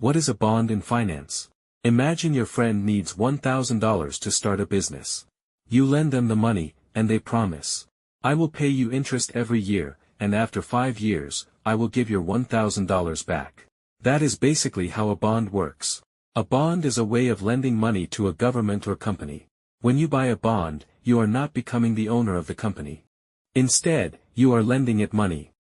What is a bond in finance? Imagine your friend needs $1,000 to start a business. You lend them the money, and they promise. I will pay you interest every year, and after 5 years, I will give your $1,000 back. That is basically how a bond works. A bond is a way of lending money to a government or company. When you buy a bond, you are not becoming the owner of the company. Instead, you are lending it money.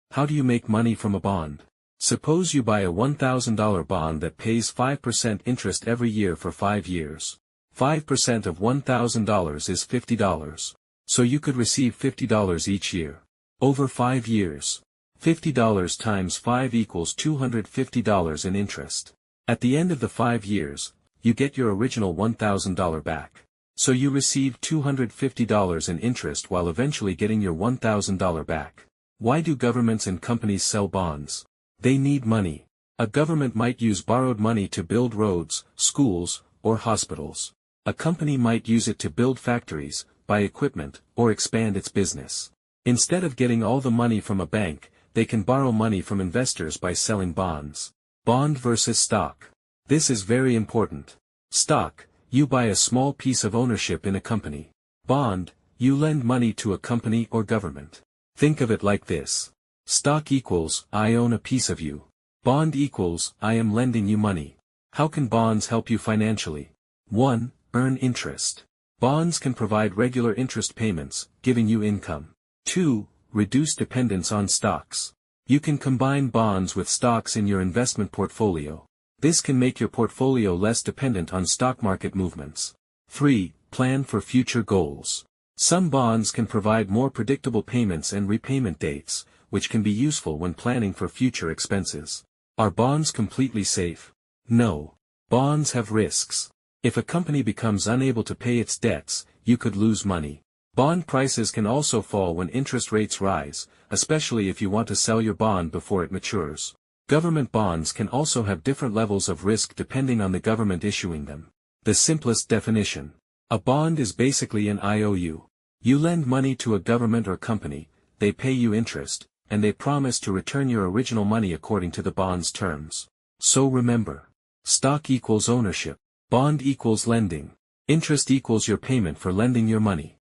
How do you make money from a bond? Suppose you buy a $1,000 bond that pays 5% interest every year for 5 years. 5% of $1,000 is $50. So you could receive $50 each year. Over 5 years. $50 times 5 equals $250 in interest. At the end of the 5 years, you get your original $1,000 back. So you receive $250 in interest while eventually getting your $1,000 back. Why do governments and companies sell bonds? They need money. A government might use borrowed money to build roads, schools, or hospitals. A company might use it to build factories, buy equipment, or expand its business. Instead of getting all the money from a bank, they can borrow money from investors by selling bonds. Bond versus stock. This is very important. Stock, you buy a small piece of ownership in a company. Bond, you lend money to a company or government. Think of it like this. Stock equals, I own a piece of you. Bond equals, I am lending you money. How can bonds help you financially? 1. Earn interest. Bonds can provide regular interest payments, giving you income. 2. Reduce dependence on stocks. You can combine bonds with stocks in your investment portfolio. This can make your portfolio less dependent on stock market movements. 3. Plan for future goals. Some bonds can provide more predictable payments and repayment dates, which can be useful when planning for future expenses. Are bonds completely safe? No. Bonds have risks. If a company becomes unable to pay its debts, you could lose money. Bond prices can also fall when interest rates rise, especially if you want to sell your bond before it matures. Government bonds can also have different levels of risk depending on the government issuing them. The simplest definition. A bond is basically an IOU. You lend money to a government or company, they pay you interest, and they promise to return your original money according to the bond's terms. So remember. Stock equals ownership. Bond equals lending. Interest equals your payment for lending your money.